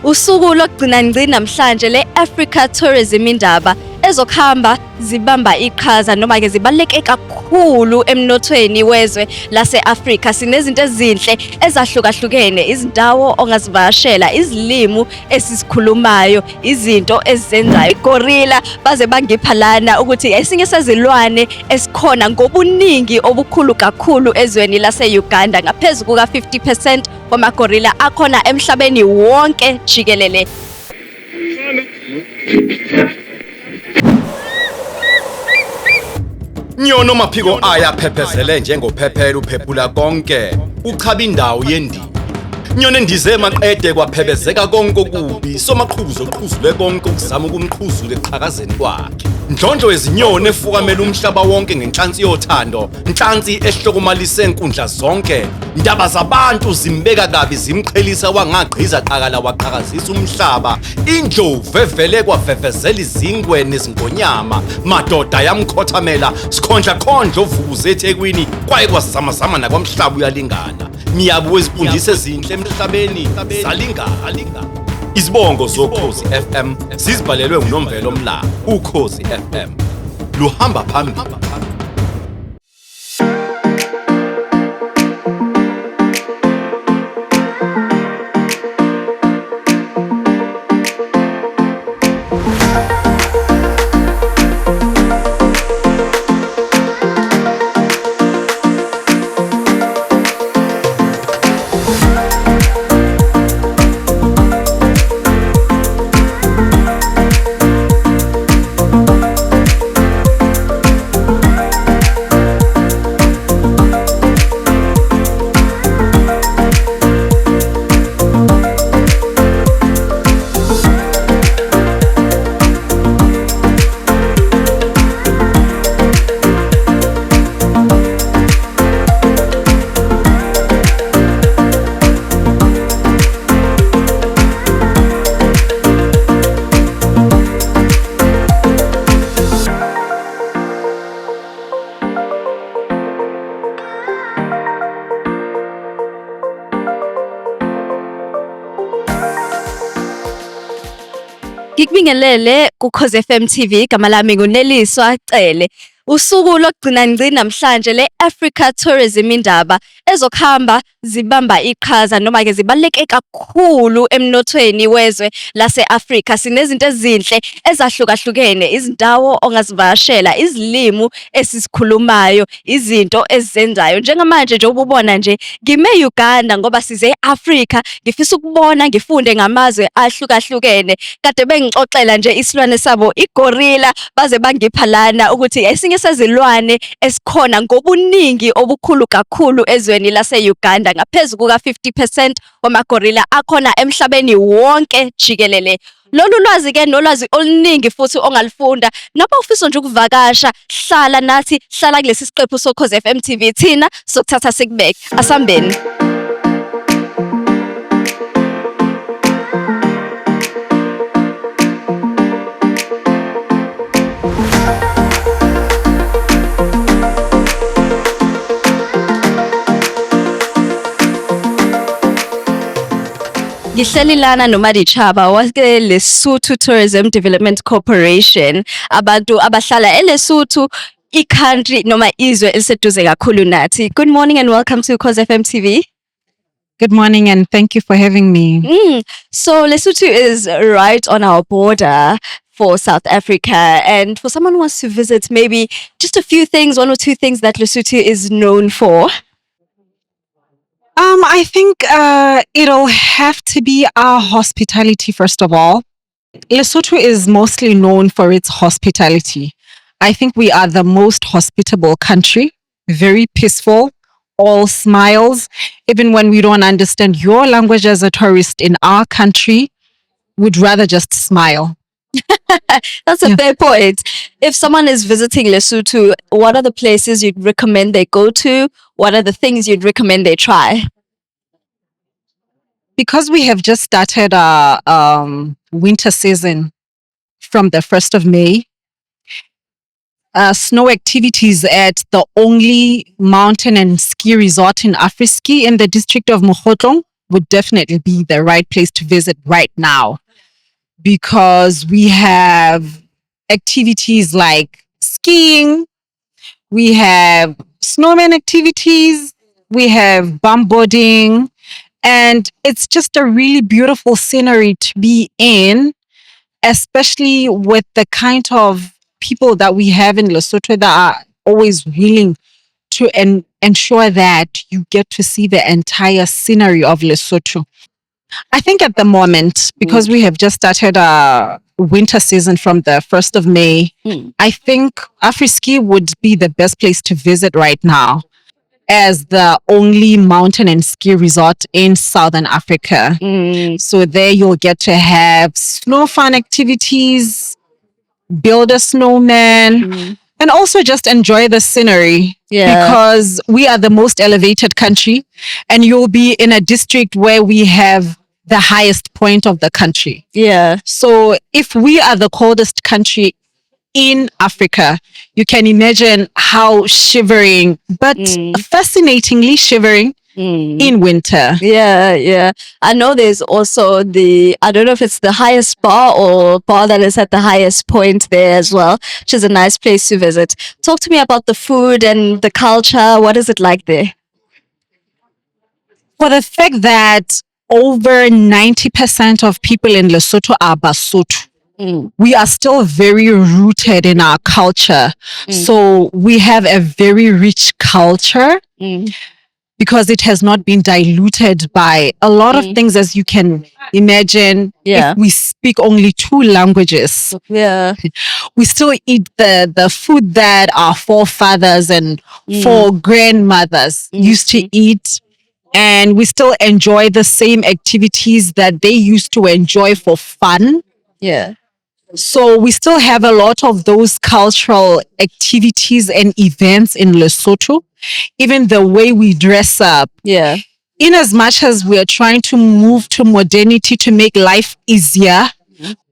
Usuku lokugcina ngci namhlanje le-Africa Tourism Indaba ezokuhamba zibamba iqhaza noma ke zibaluleke kakhulu emnothweni wezwe lase-Afrika. Sinezinto ezinhle ezahlukahlukene, izindawo ongazivakashela, izilimu esizikhulumayo, izinto ezizenzayo. Gorilla baze bangipha lana ukuthi esinye sezilwane esikhona ngobuningi obukhulu kakhulu ezweni lase-Uganda. Ngaphezu kuka 50% kwamagorilla akhona emhlabeni wonke jikelele. Nyono maphiko ayaphephezele njengophephela uphephula konke uchaba indawo yendini. Nyono endize maqede kwaphebezeka konke okubi somaqhuzu oqhuzule konke ukuzama ukumqhuzula eqhakazeni kwakhe. Ndlondlo wezinyoni efukamela umhlaba wonke ngenhlansi yothando, inhlansi ehlokomalise enkundla zonke. Indaba zabantu zimbeka kabi zimqhelisa wangaqhiza qakala waqhakazisa umhlaba. Indlovu evele kwavevezela izingwe nezingonyama, madoda yamkhothamela sikhondla khondlo vukuza eThekwini kwaye kwazamazama nakwamhlaba uyalingana. Miyabu wezifundise ezinhle emhlabeni zalingana. Izibongo zokhozi FM sizibhalelwe ngunomvelo Mla. Ukhozi FM luhamba phambili. Ngikubingelele kuKhozi FM TV, igama lami nguNeliswa Cele. Usuku lokugcina ngci namhlanje le-Africa Tourism Indaba ezokuhamba zibamba iqhaza noma ke zibaluleke kakhulu emnothweni wezwe lase-Afrika. Sinezinto ezinhle ezahlukahlukene, izindawo ongazivakashela, izilimu esizikhulumayo, izinto ezizenzayo. Njengamanje nje ububona nje ngime Uganda ngoba size e-Afrika, ngifisa ukubona ngifunde ngamazwe ahlukahlukene. Kade bengixoxela nje isilwane sabo igorilla baze bangipha lana ukuthi esinye sezilwane esikhona ngobuningi obukhulu kakhulu ezweni lase-Uganda. Ngaphezu kuka 50% kwamagorilla akhona emhlabeni wonke jikelele. Lolu lwazi ke nolwazi oluningi futhi ongalifunda. Noma ufisa nje ukuvakasha, hlala nathi, hlala kulesi siqephu soKhozi FM TV, thina sokuthatha sikubeke. Asambeni. Ngihleli lana noMadi Chaba wake Lesotho Tourism Development Corporation. Abantu abahlala eLesotho, i-country noma izwe eliseduze kakhulu nathi. Good morning and welcome to Ukhozi FM TV. Good morning and thank you for having me. So Lesotho is right on our border for South Africa, and for someone who wants to visit, maybe just a few things, one or two things that Lesotho is known for. I think it'll have to be our hospitality first of all. Lesotho is mostly known for its hospitality. I think we are the most hospitable country, very peaceful, all smiles. Even when we don't understand your language as a tourist in our country, we'd rather just smile. That's a fair point. If someone is visiting Lesotho, what are the places you'd recommend they go to? What are the things you'd recommend they try? Because we have just started our winter season from the 1st of May, snow activities at the only mountain and ski resort in Afriski in the district of Mokhotlong would definitely be the right place to visit right now, because we have activities like skiing, we have snowman activities, we have bombboarding, and it's just a really beautiful scenery to be in, especially with the kind of people that we have in Lesotho that are always willing to ensure that you get to see the entire scenery of Lesotho. I think at the moment, because we have just started a winter season from the 1st of May, I think Afriski would be the best place to visit right now, as the only mountain and ski resort in Southern Africa. So there you'll get to have snow fun activities, build a snowman, and also just enjoy the scenery. Yeah. Because we are the most elevated country, and you'll be in a district where we have the highest point of the country. Yeah. So if we are the coldest country in Africa, you can imagine how shivering, but fascinatingly shivering in winter. Yeah. I know there's also I don't know if it's the highest bar or bar that is at the highest point there as well, which is a nice place to visit. Talk to me about the food and the culture. What is it like there? For the fact that over 90% of people in Lesotho are Basotho, we are still very rooted in our culture. So we have a very rich culture because it has not been diluted by a lot of things, as you can imagine. Yeah. If we speak only 2 languages, Yeah. we still eat the food that our forefathers and grandmothers used to eat. And we still enjoy the same activities that they used to enjoy for fun. Yeah. So we still have a lot of those cultural activities and events in Lesotho. Even the way we dress up. Yeah. In as much as we're trying to move to modernity to make life easier,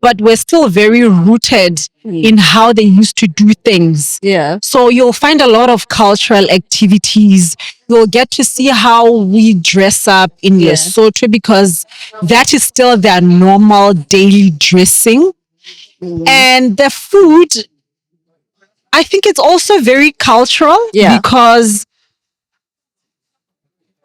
but we're still very rooted in how they used to do things. Yeah. So you'll find a lot of cultural activities. You'll get to see how we dress up in Lesotho, because that is still their normal daily dressing. And the food, I think it's also very cultural, because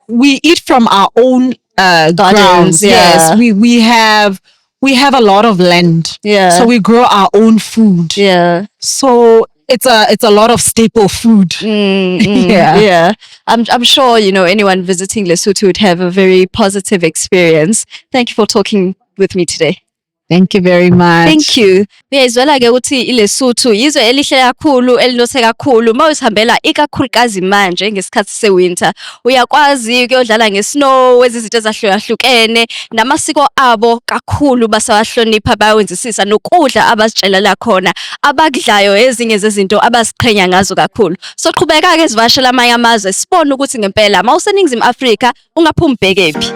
we eat from our own grounds. Yeah. Yes, we have a lot of land. Yeah. So we grow our own food. Yeah. So it's a lot of staple food. Yeah. I'm sure, anyone visiting Lesotho would have a very positive experience. Thank you for talking with me today. Thank you very much. Thank you. Uyayizwela-ke ukuthi iLesotho yizwe elihle kakhulu, elinothe kakhulu. Uma uzihambela ikakhulukazi manje ngesikhathi sewinter, uyakwazi ukuyodlala ngesnow, izinto ezahlukahlukene, namasiko abo kakhulu basawahlonipha, bayawenzisisa, nokudla abazitshelela khona, abakudlayo ezinye zezinto abaziqhenya ngazo kakhulu. So qhubeka-ke sivakashela amanye amazwe, sibone ukuthi ngempela ma useNingizimu Afrika ungaphumi ubhekephi.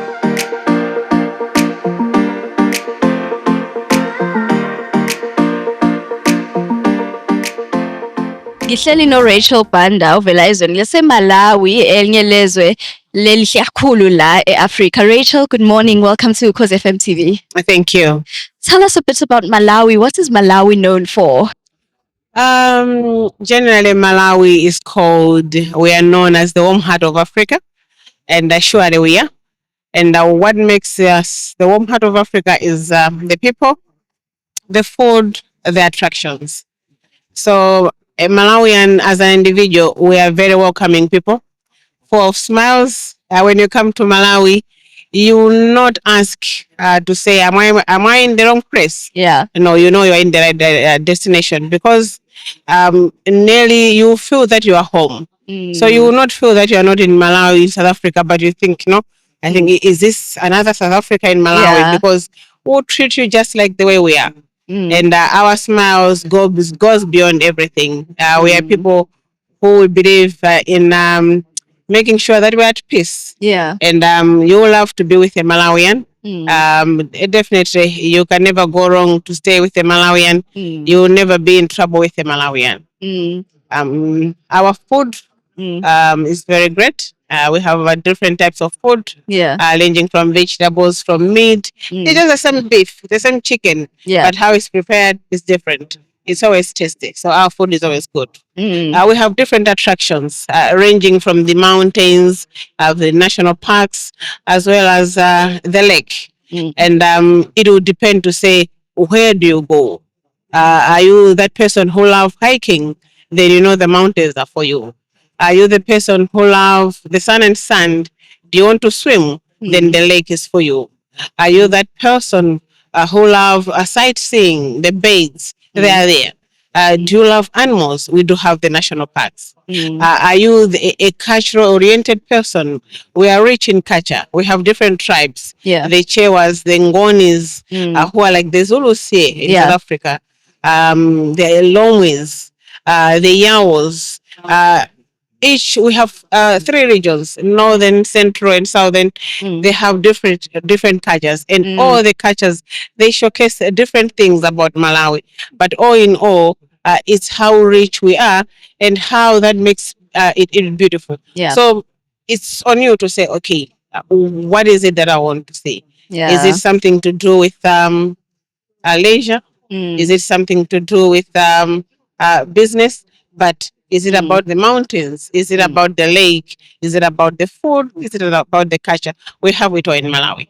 Ngihleli no Rachel Banda uvela ezweni laseMalawi, elinye lezwe lelihle kakhulu la eAfrika. Rachel, good morning. Welcome to Ukhozi FM TV. Thank you. Tell us a bit about Malawi. What is Malawi known for? Generally, Malawi is we are known as the warm heart of Africa, and surely we are. And what makes us the warm heart of Africa is the people, the food, the attractions. So a Malawian, as an individual, we are very welcoming people, full of smiles. When you come to Malawi, you will not ask to say, am I in the wrong place? Yeah. No, you're in the right destination, because nearly you feel that you are home. So you will not feel that you are not in Malawi, South Africa, but you think, I think, is this another South Africa in Malawi? Yeah. Because we'll treat you just like the way we are. And our smiles goes beyond everything. We are people who believe in making sure that we're at peace. Yeah. And you will have to be with a Malawian. Definitely, you can never go wrong to stay with a Malawian. You will never be in trouble with a Malawian. Our food is very great. We have different types of food, Yeah. ranging from vegetables, from meat. It's just the same beef, the same chicken, Yeah. but how it's prepared is different. It's always tasty, so our food is always good. We have different attractions, ranging from the mountains, the national parks, as well as the lake. And it will depend to say, where do you go? Are you that person who love hiking? Then you know the mountains are for you. Are you the person who love the sun and sand? Do you want to swim? Then the lake is for you. Are you that person who love sightseeing, the birds? They are there. Do you love animals? We do have the national parks. Are you a cultural oriented person? We are rich in culture. We have different tribes. Yeah. The Chewas, the Ngonis, who are like the Zulus here in Yeah. South Africa, the Lomwis, the Yawos. Each we have 3 regions: northern, central, and southern. They have different cultures, and all the cultures, they showcase different things about Malawi. But all in all, it's how rich we are and how that makes it beautiful. Yeah. So it's on you to say, okay, what is it that I want to say? Yeah. Is it something to do with leisure? Is it something to do with business? But is it about the mountains? Is it about the lake? Is it about the food? Is it about the culture? We have it all in Malawi.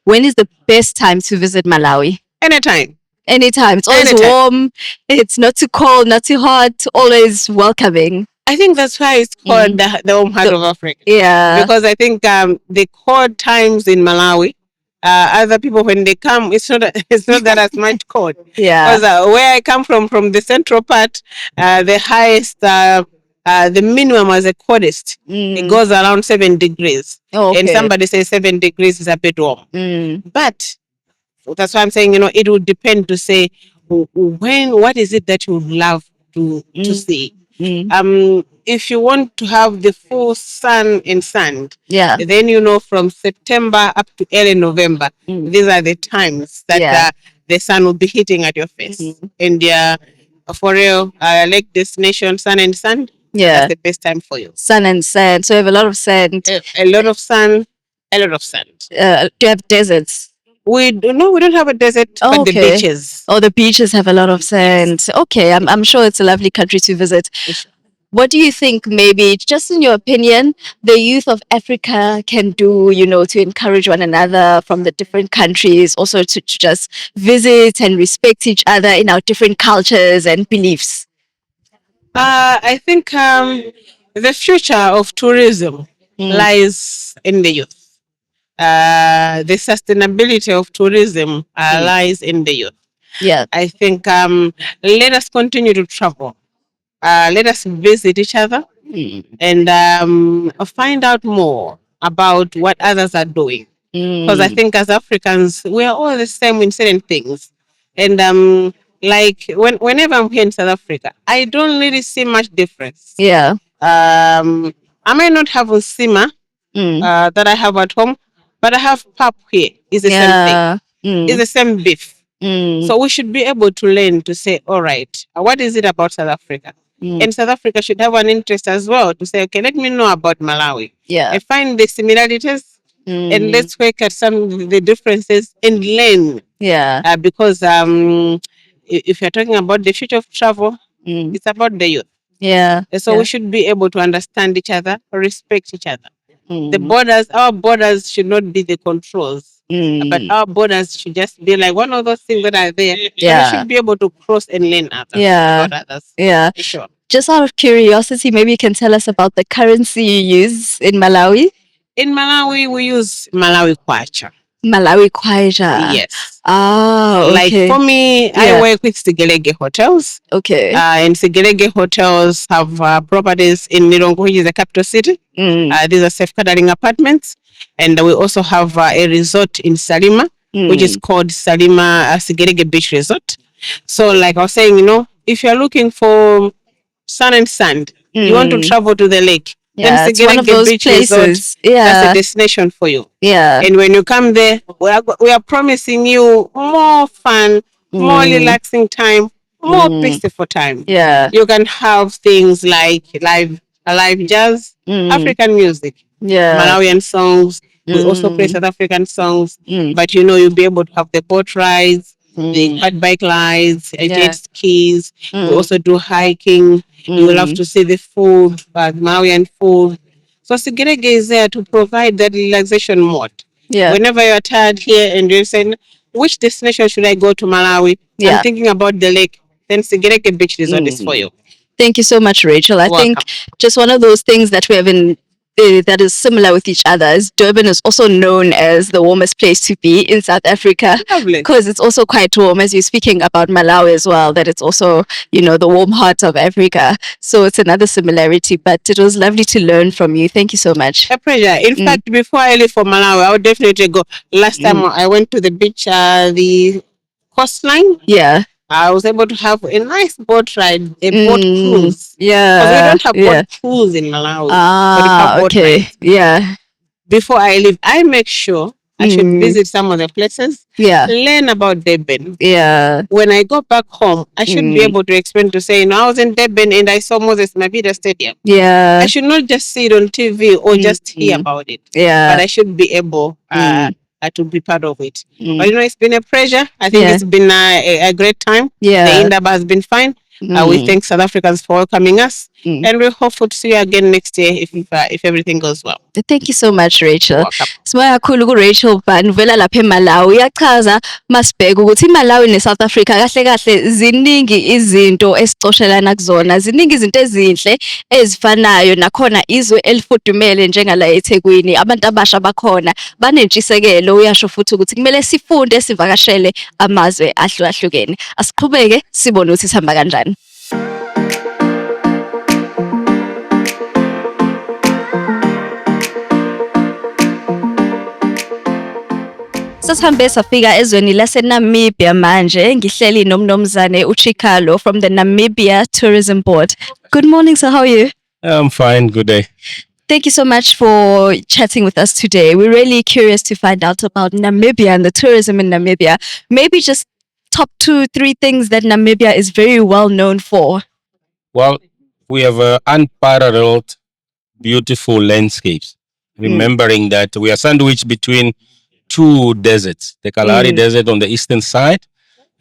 When is the best time to visit Malawi? Anytime. Anytime. It's always Anytime. warm. It's not too cold, not too hot. Always welcoming. I think that's why it's called the home heart of Africa. Yeah. Because I think the cold times in Malawi, other people when they come, it's not that as much cold. Yeah. Because where I come from the central part, the highest, the minimum as the coldest, it goes around 7 degrees. Oh, And okay. somebody says 7 degrees is a bit warm. But that's why I'm saying, it would depend to say what is it that you would love to see. If you want to have the full sun and sand, Yeah. then from September up to early November, these are the times that Yeah. the sun will be hitting at your face. And for real, lake destination, sun and sand, Yeah. that's the best time for you. Sun and sand. So you have a lot of sand. A lot of sun, a lot of sand. Do you have deserts? We don't have a desert, but the okay. beaches. Oh, the beaches have a lot of sand. Okay, I'm sure it's a lovely country to visit. What do you think, maybe, just in your opinion, the youth of Africa can do, to encourage one another from the different countries, also to just visit and respect each other in our different cultures and beliefs? I think the future of tourism lies in the youth. The sustainability of tourism lies in the youth. Yeah. I think let us continue to travel. Let us visit each other and find out more about what others are doing. Because I think as Africans, we are all the same in certain things. And like whenever I'm here in South Africa, I don't really see much difference. Yeah. I may not have a simmer that I have at home, but I have pap here. It's the same thing. It's the same beef. So we should be able to learn to say, all right, what is it about South Africa? And South Africa should have an interest as well to say, okay, let me know about Malawi. Yeah. And find the similarities and let's work at some of the differences and learn. Yeah. Because if you're talking about the future of travel, it's about the youth. Yeah. And so we should be able to understand each other, respect each other. Our borders should not be the controls, but our borders should just be like one of those things that are there. Yeah. We should be able to cross and learn others. Yeah. About others. Yeah. Sure. Just out of curiosity, maybe you can tell us about the currency you use in Malawi? In Malawi, we use Malawi kwacha. Malawi kwacha. Yes. Ah, okay. Like for me, I work with Sigelege Hotels. Okay. And Sigelege Hotels have properties in Nirongo, which is the capital city. These are self-catering apartments. And we also have a resort in Salima, which is called Salima Sigelege Beach Resort. So like I was saying, if you're looking for sun and sand, you want to travel to the lake, yeah, then it's one of those Beach places. Resort, Yeah. that's a destination for you. Yeah. And when you come there, we are promising you more fun, more relaxing time, more peaceful time. Yeah. You can have things like live live jazz, Mm. African music, Yeah. Malawian songs. We also play South African songs. But you'll be able to have the boat rides, the quad bike rides, jet skis. We also do hiking. You will have to see the food, Malawian food. So Sigerege is there to provide that relaxation mode. Yeah. Whenever you're tired here and you're saying, which destination should I go to Malawi? Yeah. I'm thinking about the lake. Then Sigerege Beach Resort is for you. Thank you so much, Rachel. I think just one of those things that we have in that is similar with each other is Durban is also known as the warmest place to be in South Africa Lovely. because it's also quite warm. As you're speaking about Malawi as well, that it's also, you know, the warm heart of Africa. So it's another similarity, but it was lovely to learn from you. Thank you so much. A pleasure. In fact, before I leave for Malawi, I would definitely go. Last time I went to the beach, the coastline. Yeah. I was able to have a nice boat ride, a boat cruise. Yeah. Because we don't have boat cruise in Malawi. But we have boat Okay. rides. Yeah. Before I leave, I make sure I should visit some of the places, Yeah. learn about Durban. Yeah. When I go back home, I should be able to explain to say, you know, I was in Durban and I saw Moses Mabhida Stadium. Yeah. I should not just see it on TV or just hear about it. Yeah. But I should be able to be part of it. But you know, it's been a pleasure. I think it's been a great time. Yeah. The Indaba has been fine. We thank South Africans for welcoming us, and we're hopeful to see you again next year if everything goes well. Thank you so much, Rachel. Welcome. Sibonga kakhulu ku-Rachel Ban uvela lapha eMalawi. Uyachaza masibheka ukuthi iMalawi neSouth Africa kahle kahle ziningi izinto esicoshelana kuzona. Ziningi izinto ezinhle ezifanayo nakhona izwe elifudumele njengala eThekwini. Abantu abasha bakhona banentshisekelo. Uyasho futhi ukuthi kumele sifunde sivakashele amazwe ahlukahlukene. Asiqhubeke sibone ukuthi sihamba kanjani. Sasihambe safika ezweni laseNamibia manje ngihleli nomnumzane uChikalo from the Namibia Tourism Board. Good morning, sir. How are you? I'm fine. Good day. Thank you so much for chatting with us today. We're really curious to find out about Namibia and the tourism in Namibia. Maybe just top 2-3 things that Namibia is very well known for. Well, we have unparalleled, beautiful landscapes. Remembering that we are sandwiched between two deserts, the Kalahari Desert on the eastern side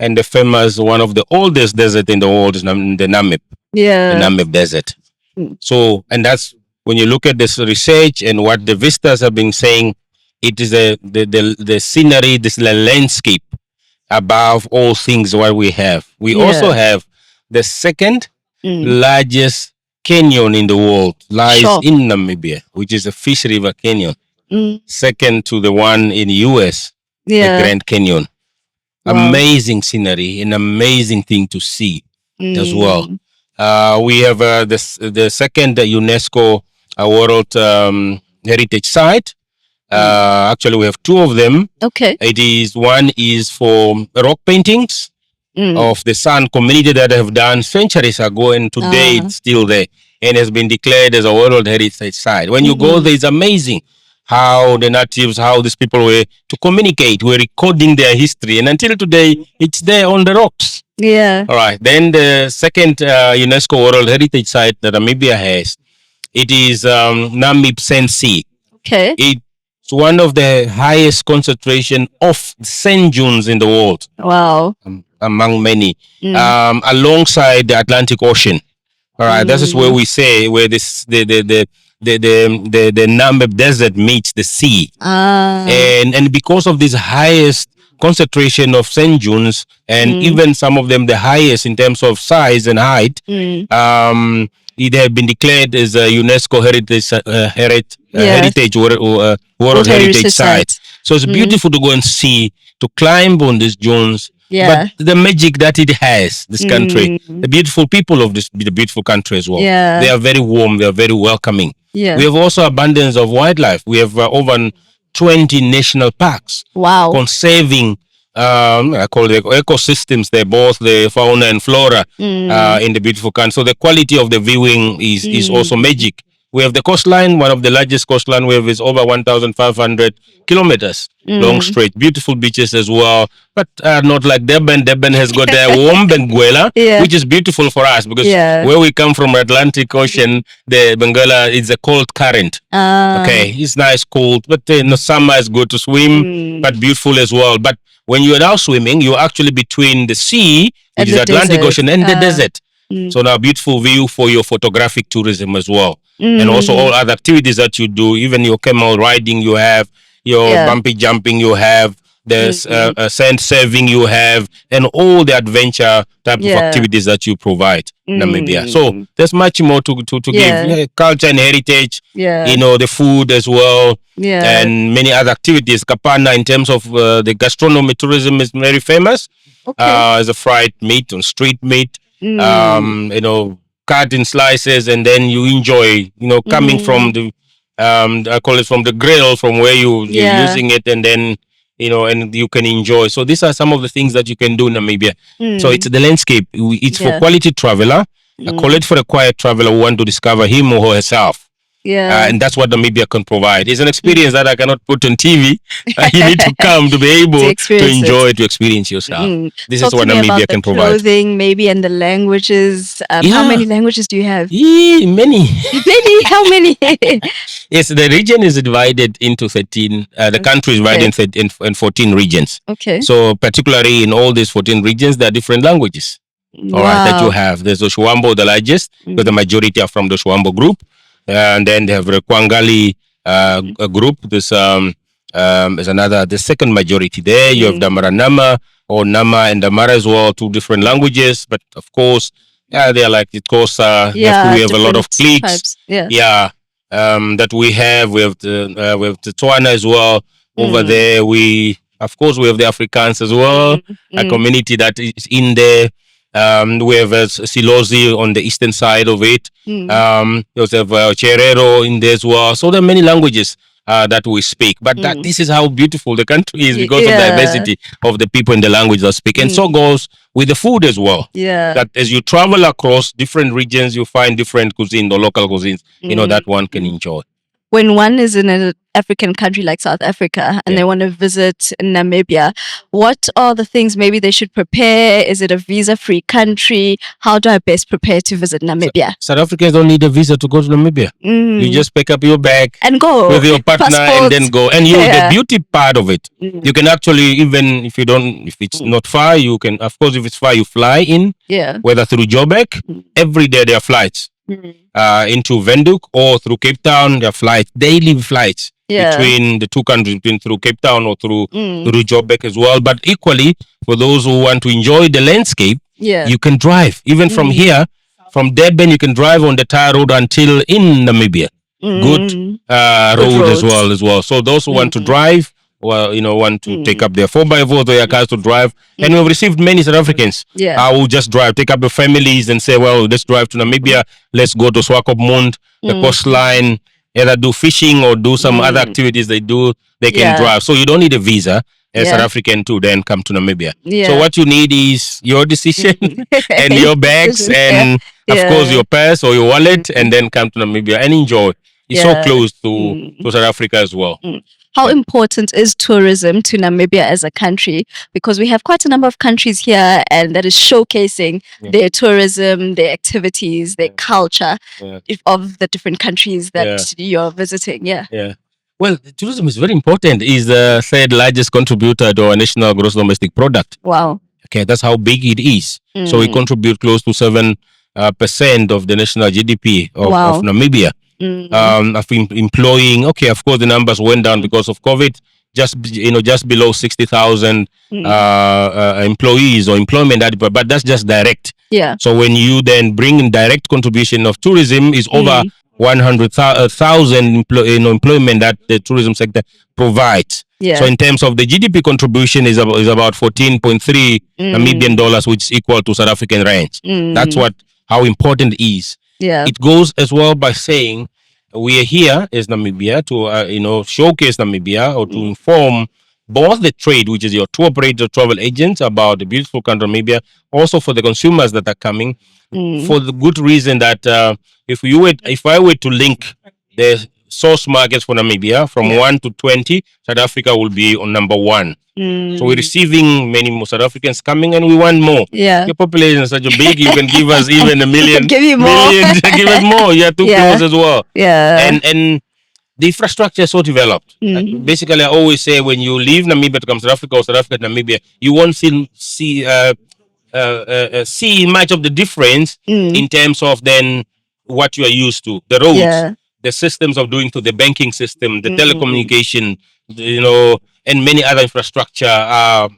and the famous, one of the oldest desert in the world, is the Namib, the Namib Desert. So, and that's when you look at this research and what the visitors have been saying, it is the scenery, this landscape above all things what we have. We also have the second largest canyon in the world lies in Namibia, which is the Fish River Canyon. Second to the one in the US, the Grand Canyon. Wow. Amazing scenery, an amazing thing to see as well. We have the second UNESCO World Heritage Site. Actually, we have two of them. Okay. One is for rock paintings of the San community that have done centuries ago, and today it's still there and has been declared as a World Heritage Site. When you go there, it's amazing how the natives, how these people were to communicate, were recording their history, and until today, it's there on the rocks. Yeah. All right. Then the second UNESCO World Heritage Site that Namibia has, it is Namib Sand Sea. Okay. It's one of the highest concentration of sand dunes in the world. Wow. Among many, alongside the Atlantic Ocean. All right. This is where we say where this the Namib Desert meets the sea. And because of this highest concentration of sand dunes, and even some of them the highest in terms of size and height, it had been declared as a UNESCO World Heritage Site. So it's beautiful to go and see, to climb on these dunes. Yeah. But the magic that it has, this country, the beautiful people of the beautiful country as well. Yeah. They are very warm, they are very welcoming. Yeah. We have also abundance of wildlife. We have over 20 national parks. Wow. Conserving, I call it ecosystems. They're both the fauna and flora in the beautiful country. So the quality of the viewing is also magic We have the coastline. One of the largest coastline we have is over 1,500 kilometers long straight. Beautiful beaches as well, but not like Durban. Durban has got the warm Benguela, Yeah. which is beautiful for us because Yeah. where we come from, Atlantic Ocean, the Benguela is a cold current. Okay, it's nice, cold, but in the summer it's good to swim, but beautiful as well. But when you are now swimming, you're actually between the sea, And which is the Atlantic desert. Ocean, and the desert. So now beautiful view for your photographic tourism as well. And also all other activities that you do, even your camel riding, you have your Yeah. bumpy jumping, you have there's sand surfing, you have, and all the adventure type of Yeah. activities that you provide Namibia. So there's much more to Yeah. give culture and heritage, Yeah. you know, the food as well, Yeah. and many other activities. Kapana, in terms of the gastronomy tourism, is very famous. Okay. As a fried meat and street meat, you know, cut in slices, and then you enjoy, you know, coming from the I call it from the grill, from where you're Yeah. using it, and then, you know, and you can enjoy. So these are some of the things that you can do in Namibia. So it's the landscape. It's for Yeah. quality traveler. I call it for a quiet traveler who want to discover him or herself. Yeah. And that's what Namibia can provide. It's an experience that I cannot put on TV. You need to come to be able to experience enjoy it, to experience yourself. This is Talk what to me Namibia about can the provide. clothing, maybe, and the languages. How Yeah. many languages do you have? Many. Many? How many? Yes, the region is divided into 13. The country is divided in 14 regions. Okay. So particularly in all these 14 regions, there are different languages. All right, that you have. There's the Shwambo, the largest, because the majority are from the Shwambo group. And then they have the Kwangali a group. There's another, the second majority there. You have Damaranama or Nama and Damara as well, two different languages. But of course, they are like the Xhosa. we have a lot of different cliques. types. Yeah. Yeah, that we have. We have the Tswana as well over there. Of course, we have the Afrikaans as well, a community that is in there. We have Silozi on the eastern side of it. We also have Cherero in there as well. So there are many languages that we speak. But this is how beautiful the country is, because of the diversity of the people in the language that speak. And so goes with the food as well. Yeah. That as you travel across different regions, you find different cuisine or local cuisines, you know, that one can enjoy. When one is in an African country like South Africa and they want to visit Namibia, what are the things maybe they should prepare? Is it a visa-free country? How do I best prepare to visit Namibia? South Africans don't need a visa to go to Namibia. You just pick up your bag And go. with your partner and then go. And the beauty part of it, you can actually, even if it's not far, you can, of course, if it's far, you fly in, whether through Joburg. Every day there are flights into Windhoek or through Cape Town. There are flights, daily flights between the two countries, through Cape Town or through Joburg as well. But equally, for those who want to enjoy the landscape, you can drive. Even from here, from Durban, you can drive on the tar road until in Namibia. Good road as well. So those who want to drive, well, you know, want to take up their 4x4 or their cars to drive. And we've received many South Africans who just drive, take up their families and say, well, let's drive to Namibia. Let's go to Swakopmund, the coastline, either do fishing or do some other activities they do. They can drive. So you don't need a visa as South African to then come to Namibia. So what you need is your decision and your bags and of course your purse or your wallet, and then come to Namibia and enjoy. It's so close to South Africa as well. How important is tourism to Namibia as a country? Because we have quite a number of countries here and that is showcasing their tourism, their activities, their culture of the different countries that you're visiting. Well, tourism is very important. It's the third largest contributor to our national gross domestic product. Wow. Okay, that's how big it is. So we contribute close to 7% of the national GDP of Namibia. I've been employing. Okay, of course the numbers went down because of COVID. Just below 60,000 employees or employment, but that's just direct. So when you then bring in direct contribution of tourism, is over 100,000 employment that the tourism sector provides. So in terms of the GDP contribution is about 14.3 Namibian dollars, which is equal to South African rands. That's how important it is. It goes as well by saying we are here as Namibia to showcase Namibia or to inform both the trade, which is your tour operator, travel agents, about the beautiful country of Namibia, also for the consumers that are coming, for the good reason that if I were to link the source markets for Namibia from 1 to 20, South Africa will be on number 1. So we're receiving many more South Africans coming, and we want more. Yeah. Your population is such a big, you can give us even a million. Give you more. Million, give us more. Yeah, 2 crores as well. Yeah. And the infrastructure is so developed. Basically, I always say when you leave Namibia to come to South Africa or South Africa to Namibia, you won't see much of the difference in terms of then what you are used to. The roads, the systems of doing to the banking system, the telecommunication, and many other infrastructure are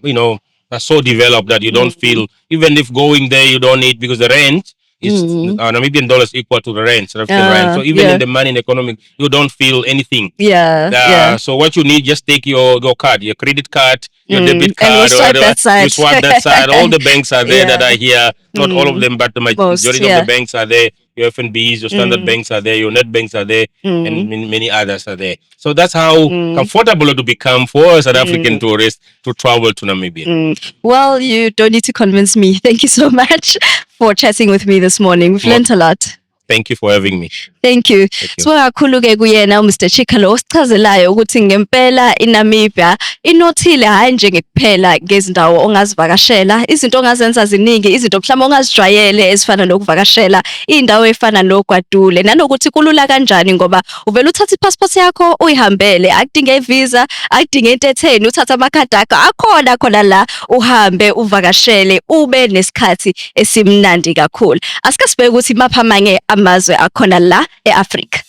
so developed that you don't feel, even if going there you don't need, because the rent is Namibian dollars equal to the rent, South African rent. So even in the money in economic, you don't feel anything. So what you need, just take your card, your credit card, your debit card, and you swipe that side. You swipe that side. All the banks are there that are here. Not all of them, but the majority of the banks are there. Your FNBs, your standard banks are there, your net banks are there, and many others are there. So that's how comfortable it will become for a South African tourist to travel to Namibia. Well, you don't need to convince me. Thank you so much for chatting with me this morning. We've learned a lot. Thank you for having me. Thank you. Sibonga kakhulu ke kuyena Mr. Chikalo osichazelayo ukuthi ngempela iNamibia inothile hayi nje ngekuphela ngezindawo ongazivakashela, izinto ongazenza ziningi, izinto mhlawumbe ongazijwayele ezifana nokuvakashela indawo efana noGwadule, nanokuthi kulula kanjani ngoba uvela uthatha ipassport yakho uyihambele, akudinge visa, akudinge into etheni, uthatha amakhadi akho khona la uhambe uvakashele ube nesikhathi esimnandi kakhulu. Asike sibheke ukuthi mapha amanye amazwe akhona la eAfrika.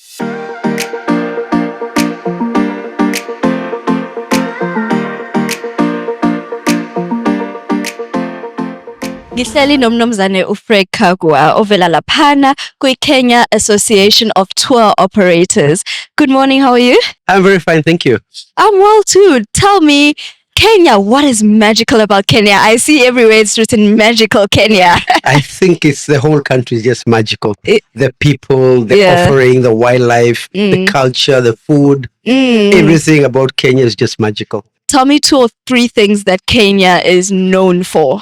Ngihleli nomnumzane uFred Kagwa ovela laphana kwi-Kenya Association of Tour Operators. Good morning, how are you? I'm very fine, thank you. I'm well too. Tell me, Kenya, what is magical about Kenya? I see everywhere it's written magical Kenya. I think it's the whole country is just magical. The people, the offering, the wildlife, the culture, the food, everything about Kenya is just magical. Tell me 2 or 3 things that Kenya is known for.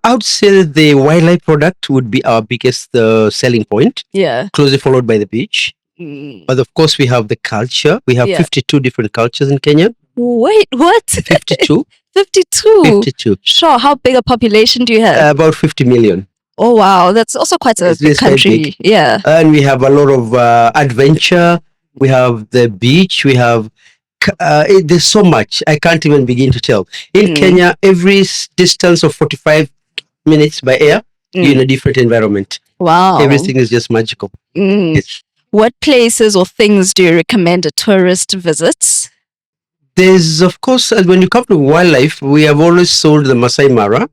I would say the wildlife product would be our biggest selling point. Yeah. Closely followed by the beach. But of course, we have the culture. We have 52 different cultures in Kenya. Wait, what? 52. 52? 52. Sure. How big a population do you have? About 50 million. Oh, wow. That's also quite a big country. Yeah. And we have a lot of adventure. We have the beach. We have... there's so much. I can't even begin to tell. In Kenya, every distance of 45 minutes by air, you're in a different environment. Wow. Everything is just magical. Yes. What places or things do you recommend a tourist visits? There's, of course, when you come to wildlife, we have always sold the Masai Mara,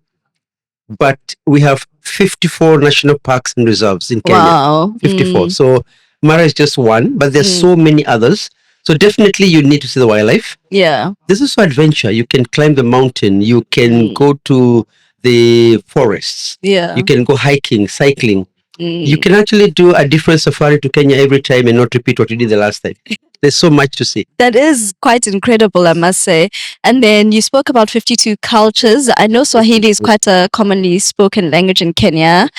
but we have 54 national parks and reserves in Kenya. Wow. 54. So Mara is just one, but there's so many others. So definitely you need to see the wildlife. Yeah. This is adventure. You can climb the mountain. You can go to the forests. Yeah. You can go hiking, cycling. You can actually do a different safari to Kenya every time and not repeat what you did the last time. There's so much to see. That is quite incredible, I must say. And then you spoke about 52 cultures. I know Swahili is quite a commonly spoken language in Kenya.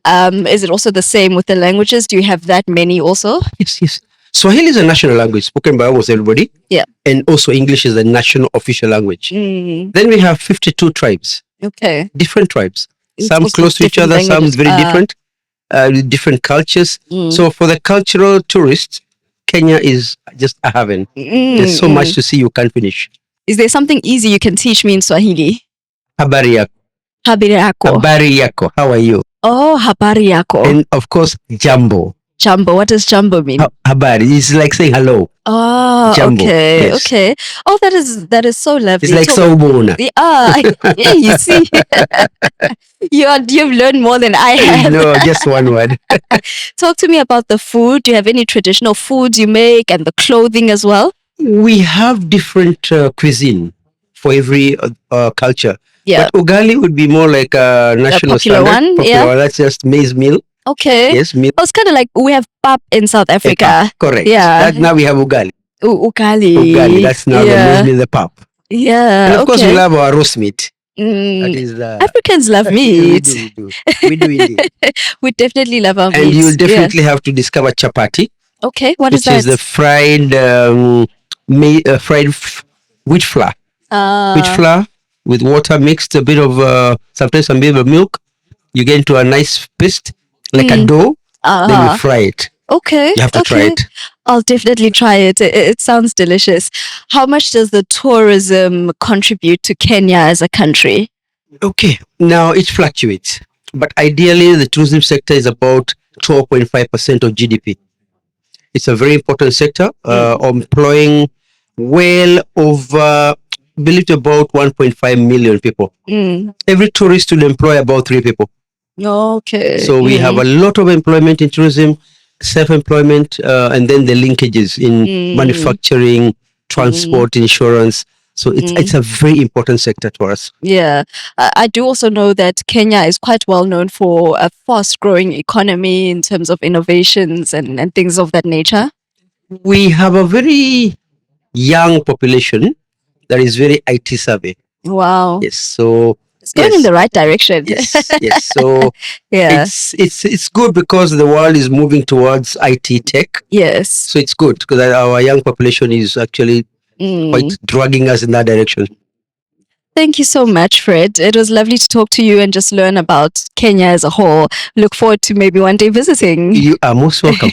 Is it also the same with the languages? Do you have that many also? Yes. Swahili is a national language spoken by almost everybody. Yeah. And also English is the national official language. Then we have 52 tribes. Okay. Different tribes. It's Some also close to each other, some languages. very different. With different cultures. So for the cultural tourists, Kenya is just a heaven. There's so much to see you can't finish. Is there something easy you can teach me in Swahili? Habari yako. Habari yako. Habari yako. How are you? Oh, habari yako. And of course, jambo. Jambo. What does jambo mean? Habari. It's like saying hello. Oh, Jambo. okay. Yes. Okay. Oh, that is so lovely. It's like sawubona. Yeah, you see. You've learned more than I have. No, just one word. Talk to me about the food. Do you have any traditional foods you make and the clothing as well? We have different cuisine for every culture. Yeah. But ugali would be more like a national popular standard. one, Popular yeah. one. That's just maize meal. Okay. Yes, meal. Oh, it's kind of like we have pap in South Africa. Correct. Yeah. Now we have ugali. Ugali. Ugali. That's now the maize meal, the pap. Yeah. And of course, we okay. love our roast meat. That Mm, is Africans love we meat. do. We do indeed. We definitely love our And meat. you'll Yeah. definitely have to discover chapati, Okay. What is which is that? the fried wheat flour. Wheat flour with water mixed, a bit of sometimes some bit of milk. You get into a nice paste, like a dough. Then you fry it. Okay. You have to try okay. it. I'll definitely try it. It sounds delicious. How much does the tourism contribute to Kenya as a country? Okay, now it fluctuates, but ideally the tourism sector is about 12.5% of GDP. It's a very important sector, employing well over, believe it, about 1.5 million people. Every tourist will employ about 3 people. Okay. So we have a lot of employment in tourism, self-employment, and then the linkages in manufacturing, transport, insurance. So it's a very important sector for us. Yeah. I do also know that Kenya is quite well known for a fast growing economy in terms of innovations and things of that nature. We have a very young population that is very IT savvy. Wow. Yes, so It's going in yes. the right direction. Yes. So Yeah. it's good because the world is moving towards IT tech. Yes. So it's good because our young population is actually quite dragging us in that direction. Thank you so much, Fred. It was lovely to talk to you and just learn about Kenya as a whole. Look forward to maybe one day visiting. You are most welcome.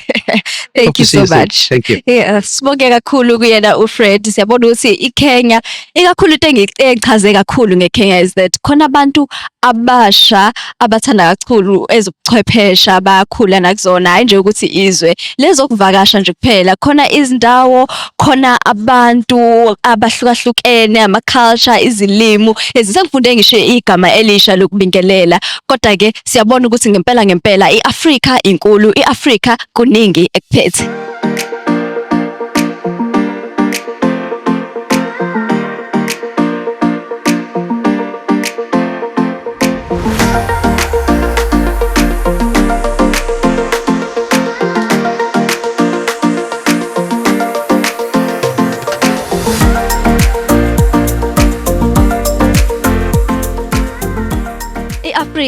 Thank Hope you to see so you soon. much. Thank you. Yeah, sibonge kakhulu kuyena uFred. Siyabona ukuthi iKenya, ikakhulu into engichaze kakhulu ngeKenya is that khona abantu abasha abathanda kakhulu ezobuchwephesha bayakhula nakuzona, hayi nje ukuthi izwe lezokuvakasha nje kuphela. Khona izindawo, khona abantu abahlukahlukene, ama culture, izilimi. Sengifunde ngisho igama elisha lokubingelela. Kodwa ke siyabona ukuthi ngempela iAfrika inkulu, iAfrika kuningi ekuphethe.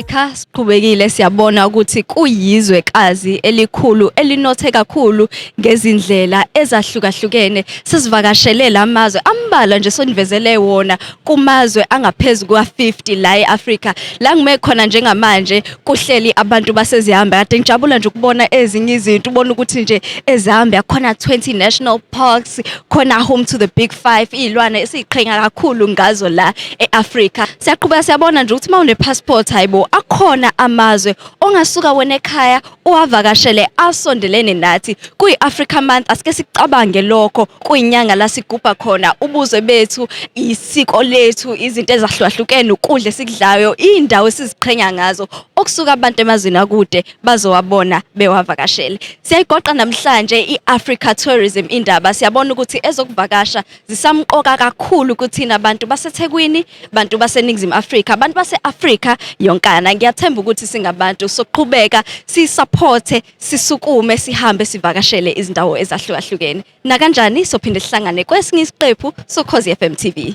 iAfrika siqhubekile siyabona ukuthi kuyizwekazi elikhulu elinothe kakhulu ngezindlela ezahlukahlukene. Sesivakashele lamazwe ambala nje sonivezele wona kumazwe angaphezulu kwa50 la eAfrika. La ngime khona njengamanje kuhleli abantu basezihamba. Kade ngijabula nje ukubona ezinye izinto, ubona ukuthi nje eZambia khona 20 national parks, khona home to the big 5 izilwane esiqhenga kakhulu ngazo la eAfrika. Siyaqhubeka siyabona nje ukuthi mawune passport hayibo akhona amazwe ongasuka wena ekhaya uwavakashele asondelene nathi. Kuyi-Africa month asike sicabange lokho, kuyinyanga la sigubha khona ubuzwe bethu, isiko lethu, izinto ezahlukahlukene, ukudla esikudlayo, indawo esiziqhenya ngazo okusuka abantu emazweni akude bazowabona bewavakashele. Siyayigoqa namhlanje iAfrica Tourism Indaba. Siyabona ukuthi ezokuvakasha zisamqoka kakhulu kuthina abantu baseThekwini, bantu baseNingizimu Afrika, abantu baseAfrika yonkana. Ngiyathemba ukuthi singabantu soqhubeka sisupporte, sisukume, sihambe sivakashele izindawo ezahlukahlukene. Na kanjani sophinde sihlangane kwesinye isiqephu soKhozi FM TV.